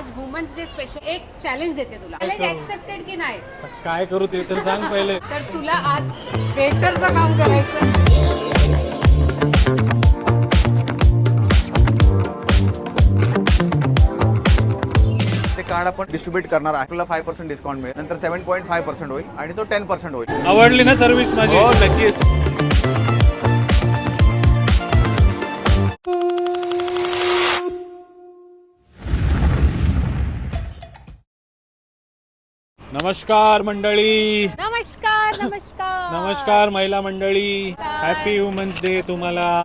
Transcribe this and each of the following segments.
आज women's day special एक challenge देते तुला. चॅलेंज ऍक्सेप्टेड की नाही? काय करू ते तर सांग पहिले. तर तुला आज वेटरचं काम करायचं. ते कार्ड आपण डिस्ट्रीब्यूट करणार आहे. आपल्याला 5% डिस्काउंट मिळेल, नंतर 7.5% होईल आणि तो 10% होईल. आवडली ना सर्व्हिस माझी? हो नक्कीच. नमस्कार मंडळी. नमस्कार नमस्कार नमस्कार महिला मंडळी. हॅपी वुमन्स डे तुम्हाला.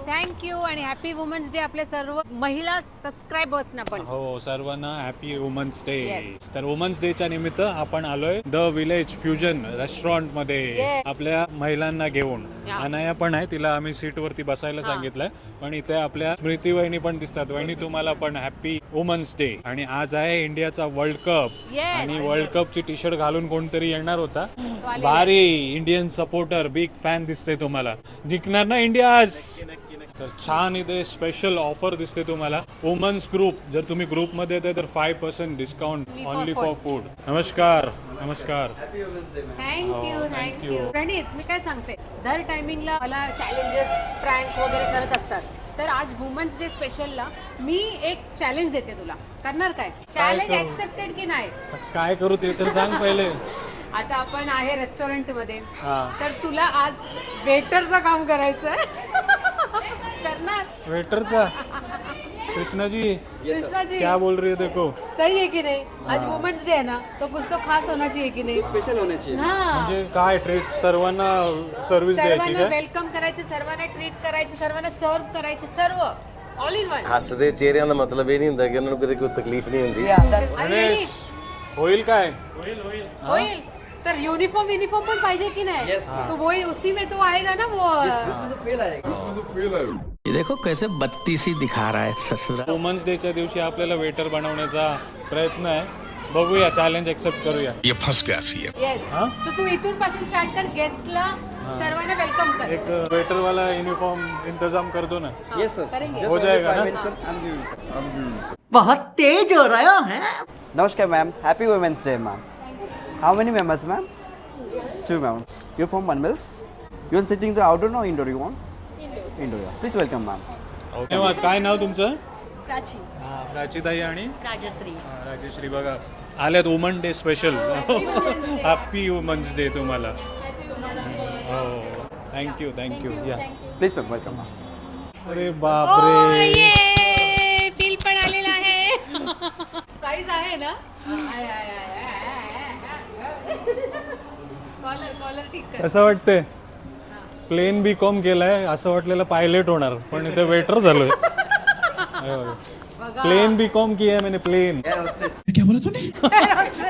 थँक्यू आणि हॅपी वुमन्स डे आपल्या सर्व महिला सबस्क्रायबर्सना पण. हो सर्वांना हॅपी वुमन्स डे. Yes. तर वुमन्स डेच्या निमित्त आपण आलोय द विलेज फ्युजन रेस्टॉरंट मध्ये Yes. आपल्या महिलांना घेऊन. Yeah. अनाया पण आहे, तिला आम्ही सीट वरती बसायला सांगितलंय. पण इथे आपल्या स्मृती वहिनी पण दिसतात. वहिनी तुम्हाला पण हॅपी वुमन्स डे. आणि आज आहे इंडियाचा वर्ल्ड कप. Yes. आणि वर्ल्ड कपची टी शर्ट घालून कोणतरी येणार होता. वाले. भारी इंडियन सपोर्टर, बिग फॅन दिसते तुम्हाला. जिंकणार ना इंडिया आज. तर छान इथे स्पेशल ऑफर दिसते तुम्हाला. वुमन्स ग्रुप, जर तुम्ही ग्रुप मध्ये येते तर 5% डिस्काउंट ओनली फॉर फूड. नमस्कार नमस्कार. Thank you thank thank you. you. प्रणित, मी काय सांगते, दर टायमिंगला मला चॅलेंजेस प्रँक वगैरे करत असतात. तर आज वुमन्स डे स्पेशलला मी एक चॅलेंज देते तुला. करणार काय? चॅलेंज करू? ऍक्सेप्टेड की नाही? काय करू ते तर सांग पहिले. आता आपण आहे रेस्टॉरंट मध्ये, हा. तर तुला आज वेटरचं काम करायचं. करणार? वेटरचा कृष्णाजी कृष्णाजी क्या बोल रही है देखो. सही है की नहीं? आज वुमेन्स डे है ना, तो कुछ तो खास होना चाहिए की नहीं? स्पेशल होणे चाहिए. हाँ, म्हणजे काय ट्रीट, सर्वांना सर्व्हिस द्यायची सर्वांना काय? वेलकम करायचे, सर्वांना ट्रीट करायचे, सर्वांना सर्व करायचे, सर्व ऑल इन वन. ਹੱਸਦੇ ਚਿਹਰਿਆਂ ਦਾ ਮਤਲਬ ਇਹ ਨਹੀਂ ਹੁੰਦਾ ਕਿ ਉਹਨਾਂ ਨੂੰ ਕਦੇ ਕੋਈ ਤਕਲੀਫ ਨਹੀਂ ਹੁੰਦੀ. गणेश होईल काय? होईल. तर युनिफॉर्म पण पाहिजे की नाही? तो वही उसी में तो आएगा ना वो. ये देखो कैसे बत्तीसी दिखा रहा है ससुरा. वुमन्स डेच्या दिवशी आपल्याला वेटर बनवण्याचा प्रयत्न आहे. बघूया, चॅलेंज एक्सेप्ट करूया. ये फंस गया सी. येस. हाँ? तो तू इथून पासून स्टार्ट कर, गेस्टला सर्वांना वेलकम कर. एक वेटर वाला युनिफॉर्म इंतजाम कर दो ना. Yes sir. करेंगे. हो जाएगा ना? बहुत तेज हो रहा है. नमस्कार ma'am. Happy women's day ma'am. How many members ma'am? 2 members. You from One Mills? You want sitting the outdoor or indoor you want? Indoor. Yeah. Please welcome ma'am. धन्यवाद. काय नाव तुमचं? प्राची. प्राचीताई आणि राजश्री. राजेश्री. बघा आल्यात woman day special. Happy women's day तुम्हाला. हो thank you thank you. या. Please welcome ma'am. अरे बापरे. ये बिल पण आलेला आहे. साईज आहे ना? कॉलर ठीक कर. कसं वाटतंय? प्लेन बी कॉम केलाय, असं वाटलेलं पायलट होणार, पण इथे वेटर झालोय. प्लेन बी कॉम किया है मैंने. प्लेन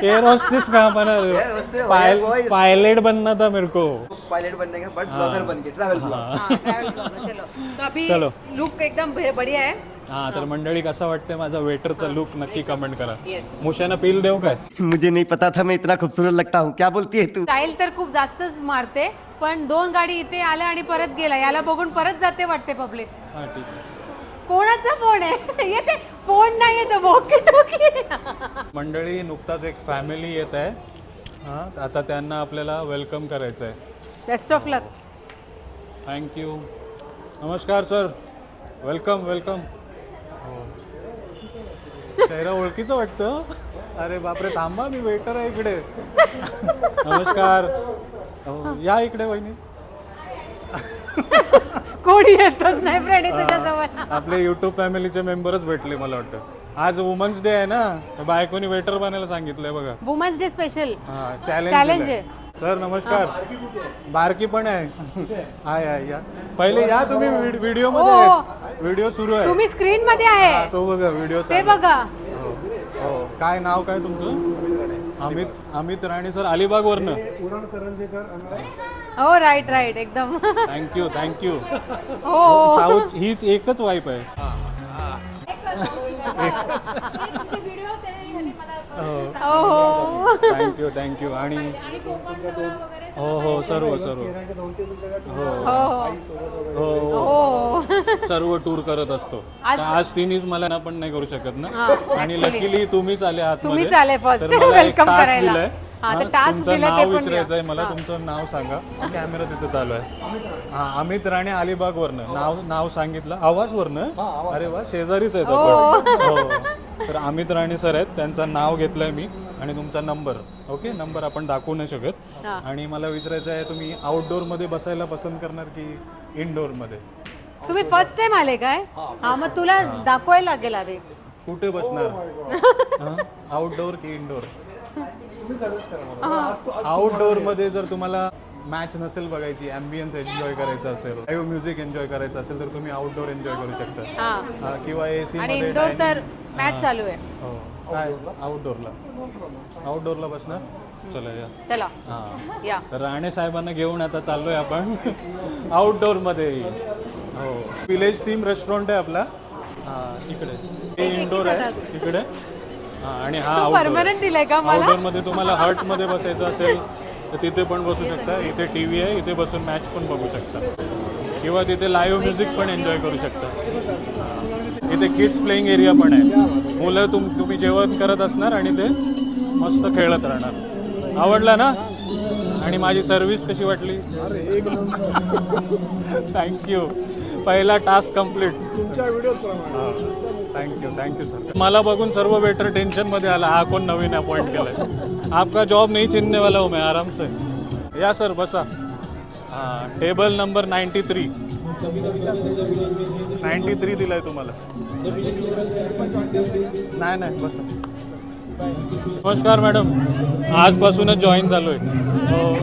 एयर होस्टेस कहाँ बना रहे हो? पायलट बनना था मेरे को. पायलट बनने का बट ब्लॉगर बन के ट्रैवल ब्लॉगर. हाँ, travel blogger. चलो. तो अभी चलो. लुक एकदम बढ़िया है. हा, तर मंडळी कसं वाटतंय माझा वेटरचा लुक नक्की कमेंट करा. Yes. मुशाना पील देऊ काय? मुझे नहीं पता था मैं इतना खूबसूरत लगता हूँ. क्या बोलती है तू? स्टाईल तर खूप जास्तच मारते, पण 2 गाडी इथे आल्या आणि परत गेला. याला बघून परत जाते वाटते पब्लिक. हा ठीक आहे. कोणाचा फोन आहे? येते फोन नाही येतो, वॉकी टॉकी. मंडळी नुकताच एक फॅमिली येत आहे. हा, आता त्यांना आपल्याला वेलकम करायचं आहे. Best of luck. थँक्यू. नमस्कार सर. Welcome welcome. चेहरा ओळखीचं वाटतं. अरे बापरे, थांबा मी वेटर आहे इकडे. नमस्कार. हो, या इकडे वहिनी. कोणी येतच नाही फ्रेंड त्याच्याजवळ. आपले युट्यूब फॅमिलीचे मेंबरच भेटले मला वाटतं. आज वुमन्स डे आहे ना, बायकोनी वेटर बनायला सांगितलंय बघा. वुमन्स डे स्पेशल हा Challenge चॅलेंज आहे. सर नमस्कार. बारकी पण आहे. हाय हाय या. पहिले या तुम्ही व्हिडिओ मध्ये हो. आहेत. व्हिडिओ सुरू आहे. तुम्ही स्क्रीन मध्ये आहे, हा, तो बघा व्हिडिओ. ते बघा. हो. काय नाव काय तुमचं? अमित राणे सर, अलिबाग वरनं. हो राईट राईट एकदम. Thank you thank you. हो साऊथ हीच एकच वाईफ आहे. हो थँक्यू आणि हो सर्व हो सर्व टूर करत असतो. तर आज तिनेच मला ना पण नाही करू शकत ना, आणि लकीली तुम्हीच आले आतमध्ये. तुम्हीच आले first. तर मला एक Welcome task करायला. दिलाय. हा, तर हा, task तुमचं दिलं ते नाव पण विचारायचं आहे मला. तुमचं नाव सांगा. कॅमेरा तिथे चालू आहे. हा, अमित राणे अलिबाग वरनं नाव सांगितलं. आवाजवरनं. अरे वा, शेजारीच आहेत आपण. हो. तर अमित राणे सर आहेत, त्यांचं नाव घेतलंय मी आणि तुमचा नंबर. ओके, नंबर आपण दाखवू नाही शकत. आणि मला विचारायचं आहे, तुम्ही आउटडोर मध्ये बसायला पसंत करणार की इनडोर मध्ये? तुम्ही फर्स्ट टाइम आले काय? हा, मग तुला दाखवायला लागेल आधी. कुठे बसणार? आउटडोर की इनडोर? आउटडोर मध्ये जर तुम्हाला मॅच नसेल बघायची, ॲम्बियन्स एन्जॉय करायचं असेल, लाईव्ह म्युझिक एन्जॉय करायचं असेल, तर तुम्ही आउटडोर एन्जॉय करू शकता. हा, किंवा एसी आणि मध्ये इनडोर तर मॅच चालू आहे. हो. काय आउटडोरला बसणार? चला या. चला हा, या. तर राणे साहेबांना घेऊन आता चाललोय आपण आउटडोर मध्ये. हो, विलेज थीम रेस्टॉरंट आहे आपला. हा, इकडे हे इनडोर आहे इकडे. हा, आणि हा परमनंट दिलाय का मला? आउटडोर मध्ये तुम्हाला हर्ट मध्ये बसायचं असेल तर तिथे पण बसू शकता. इथे टीव्ही आहे, इथे बसून मॅच पण बघू शकता, किंवा तिथे लाईव्ह म्युझिक पण एन्जॉय करू शकता. इथे किड्स प्लेइंग एरिया पण आहे. मुलं तुम्ही जेवण करत असणार आणि ते मस्त खेळत राहणार. आवडला ना? आणि माझी सर्व्हिस कशी वाटली? थँक्यू. पहिला टास्क कम्प्लीट. Thank you sir. मला बघून सर्व वेटर टेन्शन मध्ये आला, हा कोण नवीन अपॉइंट केलाय. आपका जॉब नहीं छीनने वाला हूँ मैं, आराम से या सर, बसा. हाँ, टेबल नंबर 93 दिलाय तुम्हाला. नाही बसा. नमस्कार मॅडम, आजपासूनच जॉईन झालोय. हो.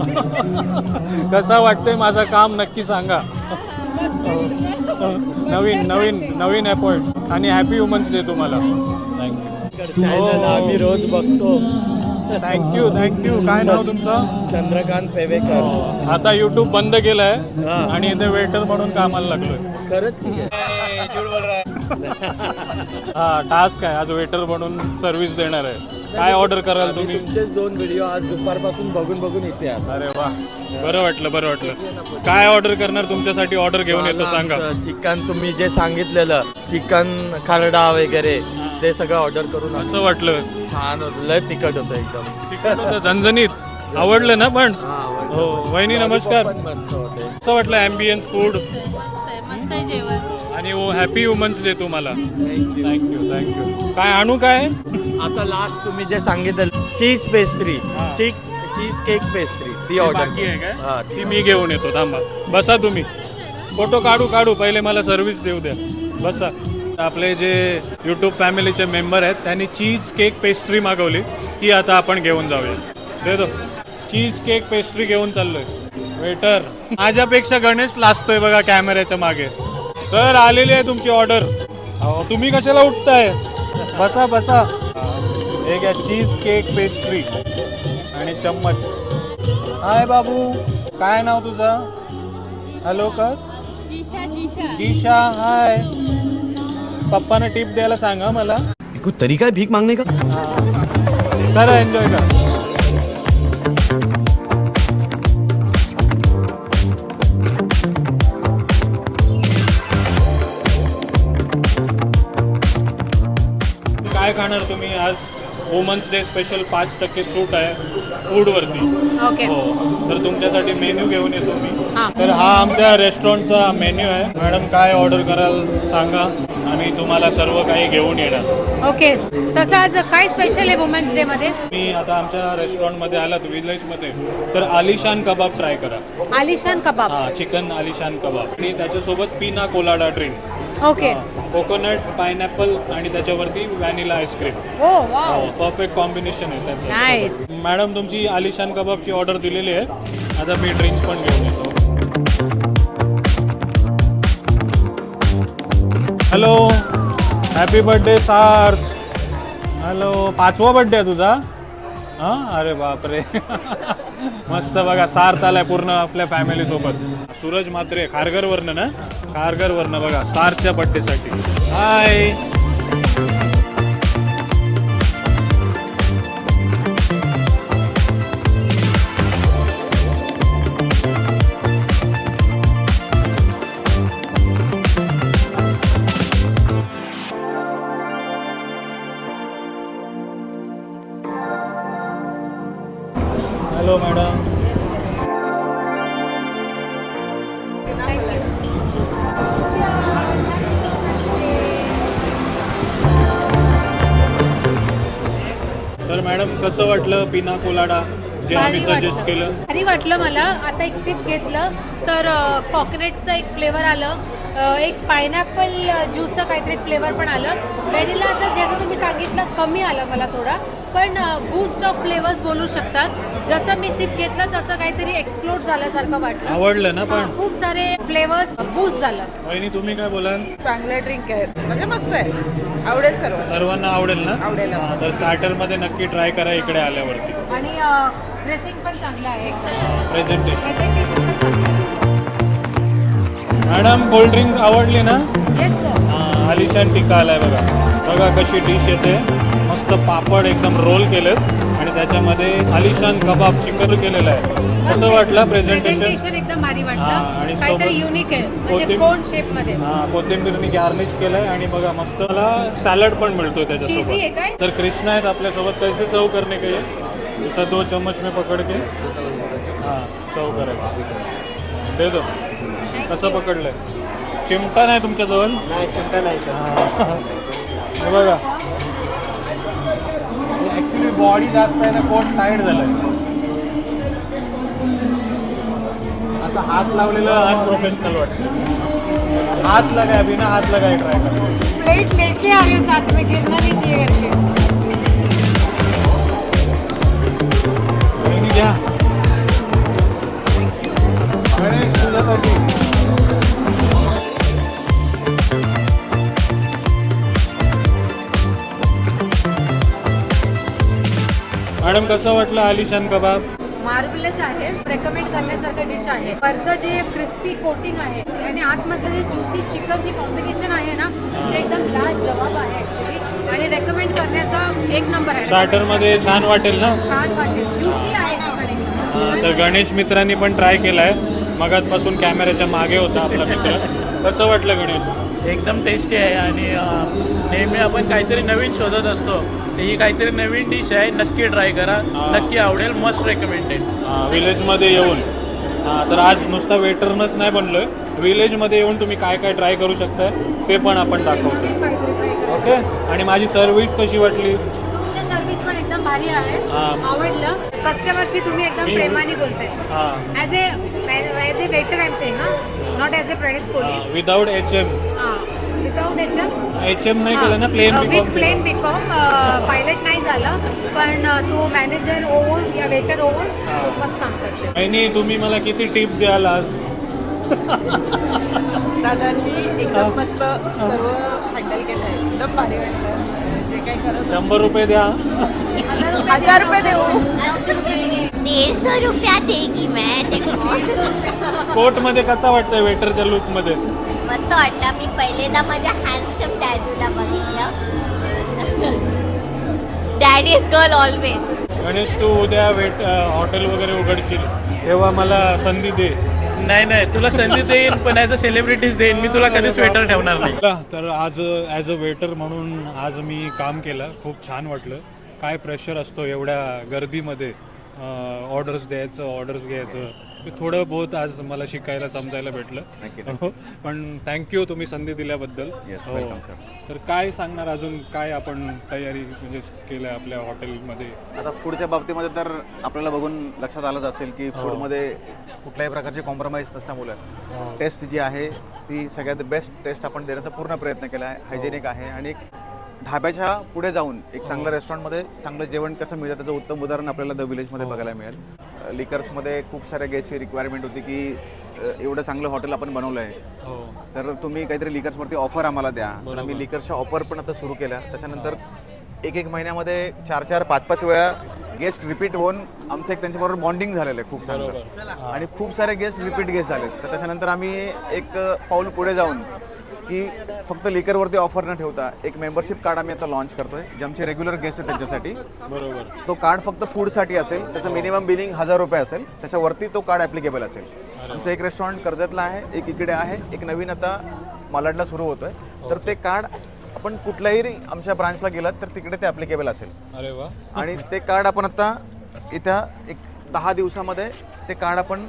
कसा वाटतंय माझं काम नक्की सांगा. नवीन अपॉइंट आणि हॅपी वुमन्स डे तुम्हाला. थँक्यू. आम्ही रोज बघतो. थँक्यू. काय नाव तुमचं? चंद्रकांत पेवेकर. आता युट्यूब बंद केलंय आणि इथे वेटर म्हणून कामाला लागलोय. खरंच की हा, टास्क आहे आज वेटर म्हणून सर्व्हिस देणार आहे. काय ऑर्डर कराल तुम्ही? तुमचेच 2 व्हिडिओ आज दुपारपासून बघून इथे आलो. अरे वा, बरं वाटलं. काय ऑर्डर करणार? तुमच्यासाठी ऑर्डर घेऊन येतो, सांगा. चिकन तुम्ही जे सांगितलेलं, चिकन खरडा वगैरे ते सगळं ऑर्डर करून आलो. असं वाटलं? छान होतं, लय तिखट होतं एकदम. तिखट होतं, झणझणीत. आवडलं ना? पण हो. वहिनी नमस्कार. मस्त होते. कसं वाटलं ॲम्बियन्स, फूड? मस्त आहे जेवण. आणि हॅपी वुमन्स डे तुम्हाला. थँक्यू. काय आणू? काय आता लास्ट तुम्ही जे सांगितलं, चीज पेस्ट्री, चीज केक पेस्ट्री, ती ऑर्डर बाकी आहे काय? ती मी घेऊन येतो, थांबा. बसा तुम्ही. फोटो काढू. पहिले मला सर्व्हिस देऊ द्या. बसा. आपले जे यूट्यूब फॅमिलीचे मेंबर आहेत त्यांनी चीज केक पेस्ट्री मागवली, ती आता आपण घेऊन जाऊया. देतो. चीज केक पेस्ट्री घेऊन चाललोय. वेटर, माझ्यापेक्षा गणेश लाजतोय बघा कॅमेऱ्याच्या मागे. सर, आलेली आहे तुमची ऑर्डर. तुम्ही कशाला उठताय? बसा. हे घ्या, चीज केक पेस्ट्री आणि चम्मच. हाय बाबू, काय नाव तुझं? हॅलो कर. जीशा. हाय. पप्पाने टिप द्यायला सांगा मला. कुछ तरीका है भीख मांगने का? करा, एन्जॉय करा. काय खाणार तुम्ही आज? वुमन्स डे स्पेशल 5% सूट आहे फूडवरती. ओके. हो, तर तुमच्यासाठी मेन्यू घेऊन येतो मी. हां. तर हा आमच्या रेस्टॉरंटचा मेन्यू आहे. मॅडम, काय ऑर्डर कराल सांगा, आम्ही तुम्हाला सर्व काही घेऊन येणार. ओके. तसं आज काय स्पेशल आहे वुमेन्स डे मध्ये? मी आता आमच्या रेस्टॉरंटमध्ये आलात विलेजमध्ये, तर आलिशान कबाब ट्राय करा. आलिशान कबाब. हां, चिकन आलिशान कबाब आणि त्याच्यासोबत पिना colada drink. Okay. Coconut, pineapple आणि त्याच्यावरती व्हॅनिला आईस्क्रीम. ओ वाव. परफेक्ट कॉम्बिनेशन आहे Nice. त्याचं. मॅडम, तुमची आलिशान कबाबची ऑर्डर दिलेली आहे. आता मी ड्रिंक्स पण घेऊन येतो. हॅलो, हॅपी बर्थडे सार्थ. हॅलो, 5वा बर्थडे आहे तुझा? हां, अरे बापरे. मस्त. बघा, सार्थ आलाय पूर्ण आपल्या फॅमिली सोबत. सूरज म्हात्रे, खारघरवरनं ना? खारघरवरनं बघा, सार्थच्या बर्थडेसाठी. हाय. Hello madam. तर मॅडम कसं वाटलं पिना कोलाडा जे आम्ही सजेस्ट केलं? भारी वाटलं मला. आता एक सिप घेतलं तर कॉकनेटचं एक फ्लेवर आलं, एक पायनॅपल ज्यूसचं काहीतरी फ्लेवर पण आलं. व्हॅनिलाचं जसं तुम्ही सांगितलं कमी आलं मला थोडा, पण बूस्ट ऑफ फ्लेवर्स बोलू शकतात. जसं मी सिप घेतलं तसं काहीतरी एक्सप्लोड झाल्यासारखं वाटलं. आवडलं ना पण? खूप सारे फ्लेवर्स बूस्ट झालं. वहिनी तुम्ही काय बोलाल? चांगलं ड्रिंक आहे, म्हणजे मस्त आहे, आवडेल सर्वांना आवडेल ना? आवडेल. हां, तर स्टार्टर मध्ये नक्की ट्राय करा इकडे आल्यावरती. आणि ड्रेसिंग पण चांगलं आहे. प्रेझेंटेशन. मॅडम कोल्ड ड्रिंक आवडली ना? Yes sir. हां, आलिशान टिक्का आलाय बघा. बघा कशी डिश येते. मस्त पापड एकदम रोल केलेत आणि त्याच्यामध्ये आलिशान कबाब चिकन केलेलं आहे. कसं वाटलं प्रेझेंटेशन? एकदम भारी हां, वाटलं. आणि काहीतरी सोबत युनिक आहे, म्हणजे कोथिंबीर. कोण शेप मध्ये. हां, कोथिंबीरनी गार्निश केलंय आणि बघा मस्त मला सॅलड पण मिळतोय Cheesy आहे त्याच्यासोबत. काय? तर कृष्णा आहेत आपल्यासोबत. कैसे सर्व करणे के ये? जसं 2 चम्मच में पकड के हां सर्व करायचं. दे दो. कसं पकडलंय? चिमटा नाही तुमच्याजवळ? नाही चिंता नाही सर. हे बघा ॲक्च्युली बॉडी जास्त आहे ना, पोट टाईट झालंय. असं हात लावलेलं अनप्रोफेशनल वाटतं. हात लगाय बिना हात लगाय ट्राय करा. प्लेट लेके आ रही हो साथ में, गिरना नहीं चाहिए करके. वहिनी घ्या. गणेश तुझ्यासाठी. मॅडम कसं वाटलं आलिशान कबाब? मार्बलेस आहे, रेकमेंड करण्यासारखं डिश आहे. वरचं जे क्रिस्पी कोटिंग आहे आणि आतमधलं जे ज्युसी चिकन जे कॉम्बिनेशन आहे ना, ते एकदम लाजवाब आहे ऍक्च्युली, आणि रेकमेंड करण्याचा एक नंबर आहे. स्टार्टर मध्ये छान वाटेल ना? छान वाटेल, ज्युसी आहे चिकन एकदम. हां, तर गणेश मित्रांनी पण ट्राय केलाय. मगातपासून कॅमेऱ्याच्या मागे होता आपला मित्र. कसं वाटलं गणेश? एकदम टेस्टी आहे आणि नेहमी आपण काहीतरी नवीन शोधत असतो. ही काहीतरी नवीन डिश आहे, नक्की ट्राय करा, नक्की आवडेल, मस्ट रेकमेंडेड. विलेजमध्ये येऊन तर आज नुसता वेटरनच नाही बनलोय, विलेजमध्ये येऊन तुम्ही काय काय ट्राय करू शकताय ते पण आपण दाखवतो. काहीतरी try करा. ओके. आणि माझी सर्व्हिस कशी वाटली? तुमच्या सर्व्हिस पण एकदम भारी आहे, आवडलं. कस्टमरशी तुम्ही एकदम प्रेमाने बोलताय. हां, as a waiter I am saying, not as a Pranit Kohli. Without HM. Without HM नाही केलं ना, plain with plain BCom. Pilot नाही झालं, पण तो मॅनेजर होऊन या वेटर होऊन मस्त काम करते. आणि तुम्ही मला किती टिप द्याल आज? दादांनी एकदम मस्त सर्व हँडल केलं आहे, एकदम भारी वाटलं. जे काही करत 100 रुपये द्या. 1000 रुपये देऊ. 150 रुपया देगी मैं देखो. कोट मध्ये कसा वाटतंय वेटरच्या लुक मध्ये? मस्त वाटला. मी पहिल्यांदा माझ्या हँडसम डॅडूला बघितलं. Daddy is girl always. Ganesh तू उद्या हॉटेल वगैरे उघडशील तेव्हा मला संधी दे. नाही, तुला संधी देईन, पण ॲज अ सेलिब्रिटीज देईन. मी तुला कधीच वेटर ठेवणार नाही. तर आज ॲज अ वेटर म्हणून आज मी काम केलं. खूप छान वाटलं. काय प्रेशर असतो एवढ्या गर्दीमध्ये, ऑर्डर्स घ्यायचं. ते थोडं बहुत आज मला शिकायला समजायला भेटलं. हो, पण थँक्यू तुम्ही संधी दिल्याबद्दल. हो. तर काय सांगणार अजून, काय आपण तयारी म्हणजे केलं आपल्या हॉटेलमध्ये? आता फूडच्या बाबतीमध्ये तर आपल्याला बघून लक्षात आलंच असेल की फूडमध्ये कुठल्याही प्रकारची कॉम्प्रोमाइज नसल्यामुळे टेस्ट जी आहे ती सगळ्यात बेस्ट टेस्ट आपण देण्याचा पूर्ण प्रयत्न केला आहे. हायजेनिक आहे आणि एक ढाब्याच्या पुढे जाऊन एक चांगल्या रेस्टॉरंटमध्ये चांगलं जेवण कसं मिळतं त्याचं उत्तम उदाहरण आपल्याला द विलेजमध्ये बघायला मिळेल. लिकर्समध्ये खूप साऱ्या गेस्टची रिक्वायरमेंट होती की एवढं चांगलं हॉटेल आपण बनवलं आहे, तर तुम्ही काहीतरी लिकर्सवरती ऑफर आम्हाला द्या. तर आम्ही लिकर्सच्या ऑफर पण आता सुरू केल्या. त्याच्यानंतर एक महिन्यामध्ये 4-4, 5-5 वेळा गेस्ट रिपीट होऊन आमचं एक त्यांच्याबरोबर बॉन्डिंग झालेलं आहे खूप चांगलं, आणि खूप सारे गेस्ट रिपीट गेस्ट झालेत. तर त्याच्यानंतर आम्ही एक पाऊल पुढे जाऊन की फक्त लिकरवरती ऑफर न ठेवता एक मेंबरशिप कार्ड आम्ही आता लॉन्च करतोय, जे आमचे रेग्युलर गेस्ट आहेत त्यांच्यासाठी. बरोबर. तो कार्ड फक्त फूडसाठी असेल, त्याचं मिनिमम बिलिंग 1000 रुपये असेल, त्याच्यावरती तो कार्ड ॲप्लिकेबल असेल. आमचं एक रेस्टॉरंट कर्जतला आहे, एक इकडे आहे, एक नवीन आता मालाडला सुरू होतोय. तर ते कार्ड आपण कुठल्याही आमच्या ब्रांचला गेलात तर तिकडे ते ॲप्लिकेबल असेल. अरे वा. आणि ते कार्ड आपण आता इथं एक 10 दिवसामध्ये ते कार्ड आपण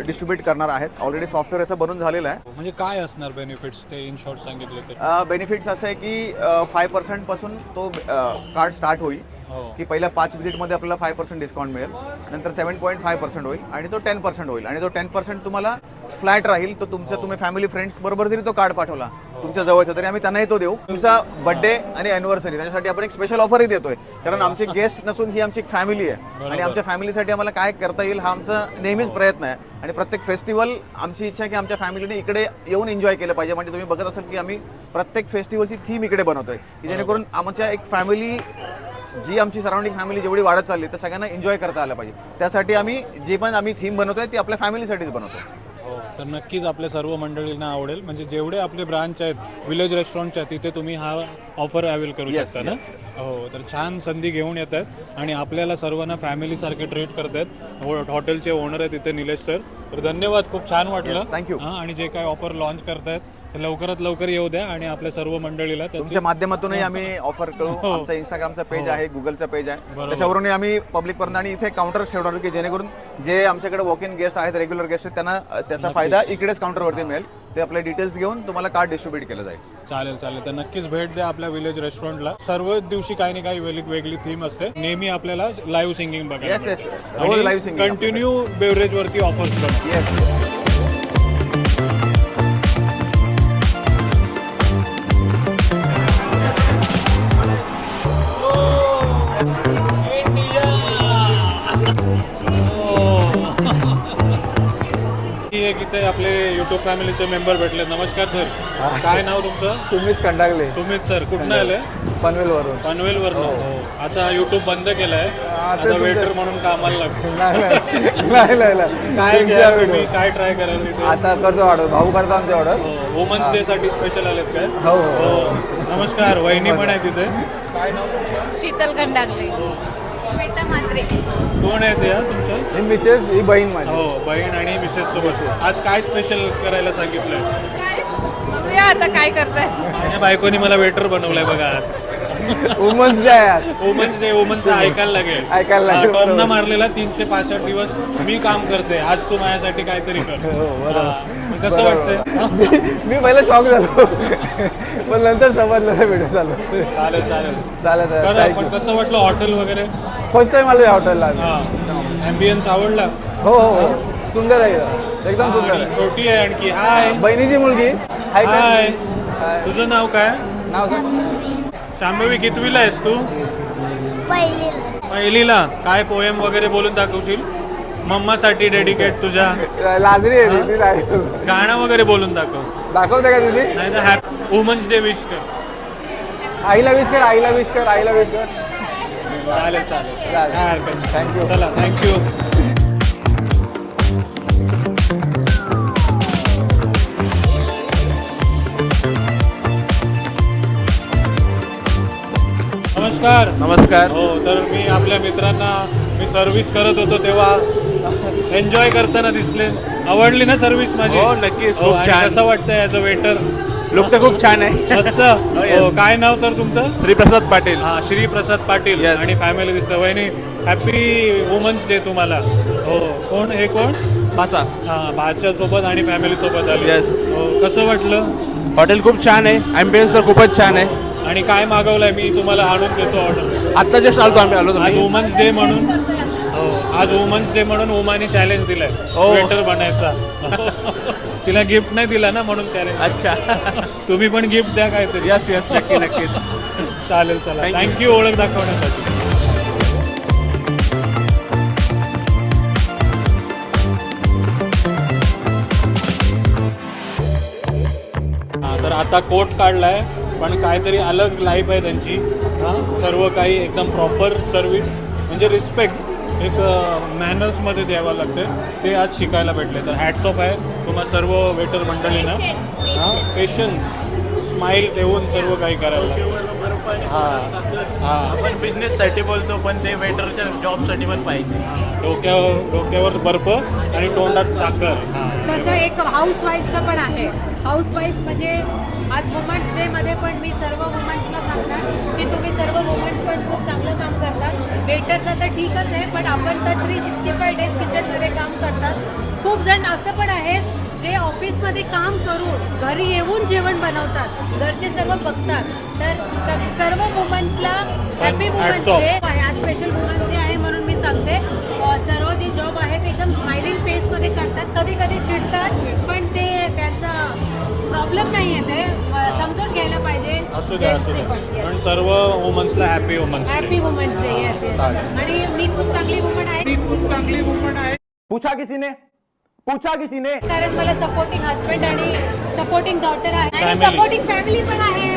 डिस्ट्रीब्यूट करणार आहेत. ऑलरेडी सॉफ्टवेअर याचं बनून झालेलं आहे. म्हणजे काय असणार बेनिफिट्स ते इन शॉर्ट सांगितलं तर? बेनिफिट्स असं आहे की 5% पासून तो कार्ड स्टार्ट होईल हो. की पहिल्या 5 विजिटमध्ये आपल्याला 5% डिस्काउंट मिळेल, नंतर 7.5% होईल आणि तो 10% होईल आणि तो 10% तुम्हाला फ्लॅट राहील. तो तुम्ही फॅमिली फ्रेंड्स बरोबर जरी तो कार्ड पाठवला तुमच्या जवळचा तरी आम्ही त्यांनाही तो देऊ. तुमचा बर्थडे आणि अॅनिव्हर्सरी त्याच्यासाठी आपण एक स्पेशल ऑफरही देतोय, कारण आमचे गेस्ट नसून ही आमची फॅमिली आहे आणि आमच्या फॅमिलीसाठी आम्हाला काय करता येईल हा आमचा नेहमीच प्रयत्न आहे. आणि प्रत्येक फेस्टिवल आमची इच्छा आहे की आमच्या फॅमिलीने इकडे येऊन एन्जॉय केलं पाहिजे. म्हणजे तुम्ही बघत असाल की आम्ही प्रत्येक फेस्टिवलची थीम इकडे बनवतोय की जेणेकरून आमच्या एक फॅमिली जी आमची सराउंडिंग फॅमिली जेवढी वाढत चालली तर सगळ्यांना एन्जॉय करता आलं पाहिजे. त्यासाठी आम्ही जे पण आम्ही थीम बनवतोय ती आपल्या फॅमिलीसाठीच बनवतोय. हो, तर नक्कीच आपल्या सर्व मंडळींना आवडेल. म्हणजे जेवढे आपले ब्रांच आहेत विलेज रेस्टॉरंटच्या तिथे तुम्ही हा ऑफर अवेल करू शकता ना. हो, तर छान संधी घेऊन येत आहेत आणि आपल्याला सर्वांना फॅमिलीसारखे ट्रीट करतात. हॉटेलचे ओनर आहेत तिथे निलेश सर. तर धन्यवाद, खूप छान वाटलं. थँक्यू. आणि जे काय ऑफर लॉन्च करतायत ते लवकरात लवकर येऊ द्या आणि आपल्या सर्व मंडळीला तुमच्या माध्यमातूनही आम्ही ऑफर करू. आमचा इंस्टाग्रामचा पेज आहे, गुगलचा पेज आहे, त्याच्यावरूनही आम्ही पब्लिक पर्यंत आणि इथे काउंटर्स ठेवणार की जेणेकरून जे आमच्याकडे वॉक इन गेस्ट आहेत, रेग्युलर गेस्ट आहेत, त्यांना त्याचा फायदा इकडेच काउंटरवरती मिळेल. ते आपले डिटेल्स घेऊन तुम्हाला कार्ड डिस्ट्रीब्यूट केलं जाईल. चालेल चालेल. तर नक्कीच भेट द्या आपल्या विलेज रेस्टॉरंटला. सर्व दिवशी काही ना काही वेगळी थीम असते. नेहमी आपल्याला लाईव्ह सिंगिंग बघायला Yes, yes. रोज live singing कंटिन्यू बेवरेज वरती ऑफर्स बनतात. येस. इथे आपले युट्यूब फॅमिलीचे मेंबर भेटले. नमस्कार सर, काय नाव तुमचं? सुमित कंडागले. सुमित सर, कुठनं आले? पनवेलवरून. पनवेलवरून. हो, आता युट्यूब बंद केलाय, आता वेटर म्हणून कामाला लागतो. काय घ्या तुम्ही, काय ट्राय कराल तिथे? आता करतो ऑर्डर, भाऊ करतो आमची ऑर्डर. वुमन्स डे साठी स्पेशल आलेत काय? हो नमस्कार, वहिनी पण आहे तिथे. काय नाव? शीतल कंडागले. श्वेता म्हात्रे. कोण आहे ते तुमच्या? ही मिसेस, ही बहीण माझी. हो, बहीण आणि मिसेस सोबत. आज काय स्पेशल करायला सांगितलंय? बघूया आता काय करताय. माझ्या बायकोनी मला वेटर बनवलंय बघा आज. वुमन्स डे आहे आज. वुमन्स डे, वुमन्स ऐकायला लागेल. ऐकायला लागेल. टॉमना मारलेला 365 दिवस मी काम करते, आज तू माझ्यासाठी काहीतरी कर. कसं वाटतंय? मी पहिला शॉक झालो पण नंतर समजलं व्हिडिओ चालू. चालेल चालेल चालेल. करा. पण कसं वाटलं हॉटेल वगैरे? फर्स्ट टाइम आलो या हॉटेलला. ॲम्बियन्स आवडला? हो हो, सुंदर आहे एकदम सुंदर आणि आहे. छोटी आहे आणखी. हाय, बहिणीची मुलगी. हाय का? हाय. हाय. तुझं नाव काय? नाव सांग. शांभवी, कितवीला आहेस तू? पहिलीला. काय पोएम वगैरे बोलून दाखवशील मम्मासाठी डेडिकेट तुझ्या? लाजरी आहे ती. गाणं वगैरे बोलून दाखव. दाखवते का दिदी? नाही तर हॅपी वुमन्स डे विश कर. आईला विश कर, आईला विश कर, आईला विश कर. चालेल चालेल, काय हरकत नाही. थँक्यू. चला, थँक्यू. नमस्कार. नमस्कार. हो, तर मी आपल्या मित्रांना मी सर्व्हिस करत होतो तेव्हा एन्जॉय करताना दिसले. आवडली ना सर्व्हिस माझी? हो, नक्कीच. हो, खूप आणि छान. कसं वाटतंय ॲज अ वेटर? लुक तर खूप छान आहे. मस्त. हो, काय नाव सर तुमचं? श्रीप्रसाद पाटील. हा, श्री प्रसाद पाटील. Yes. आणि फॅमिली दिसतं. वहिनी, हॅपी वुमन्स डे तुम्हाला. हो, कोण हे कोण? पाचा. हा, भाच्या सोबत आणि फॅमिली सोबत आली. Yes. हो, कसं वाटलं? हॉटेल खूप छान आहे, ॲम्बियन्स तर खूपच छान आहे. आणि काय मागवलंय? मी तुम्हाला आणून देतो ऑर्डर. आत्ता जस्ट आलो आम्ही आलो. आज वुमन्स डे म्हणून. हो, आज वुमन्स डे म्हणून उमानी चॅलेंज दिलाय वेटर बनायचा. तिला गिफ्ट नाही दिला ना म्हणून चॅलेंज. अच्छा. तुम्ही पण गिफ्ट द्या काहीतरी. यस यस, नक्की नक्कीच. चालेल. चला, Thank you. थँक्यू ओळख दाखवण्यासाठी. तर आता कोट काढलाय पण काहीतरी अलग लाईफ आहे त्यांची. सर्व काही एकदम प्रॉपर सर्व्हिस म्हणजे रिस्पेक्ट एक मॅनर्समध्ये द्यावं लागते. ते आज शिकायला भेटले. तर हॅट्स ऑफ आहे तुम्हा सर्व वेटर मंडळींना. पेशन्स, स्माईल देऊन सर्व काही करायला लागतं. आपण बिझनेससाठी बोलतो पण ते वेटरच्या जॉबसाठी पण पाहिजे. डोक्यावर बर्फ आणि तोंडात साखर. तसं एक हाऊसवाईफचं पण आहे. हाऊसवाईफ म्हणजे आज वुमन्स डेमध्ये पण मी सर्व वुमन्सला सांगणार की तुम्ही सर्व वुमन्स पण खूप चांगलं काम करतात. वेटर्स आता ठीकच आहे, पण आपण तर 365 डेज किचनमध्ये काम करतात. खूप जण असं पण आहे जे ऑफिसमध्ये काम करून घरी येऊन जेवण बनवतात, घरचे सर्व बघतात. तर सर्व वुमन्सला हॅपी वुमन्स डे आहे. आज स्पेशल वुमन्स डे आहे म्हणून मी सांगते, सर्व जे जॉब आहे ते एकदम स्माइलिंग फेसमध्ये करतात. कधी कधी चिडतात, पण ते त्यांचा प्रॉब्लेम नाही आहे, ते समजून घ्यायला पाहिजे. असू द्या पण सर्व वुमन्सला happy women's happy women's day. Yes yes. आणि मी खूप चांगली वुमन आहे. पूछा किसी ने कारण मला सपोर्टिंग हस्बंड आणि सपोर्टिंग डॉटर आहे आणि Family. सपोर्टिंग फॅमिली पण आहे.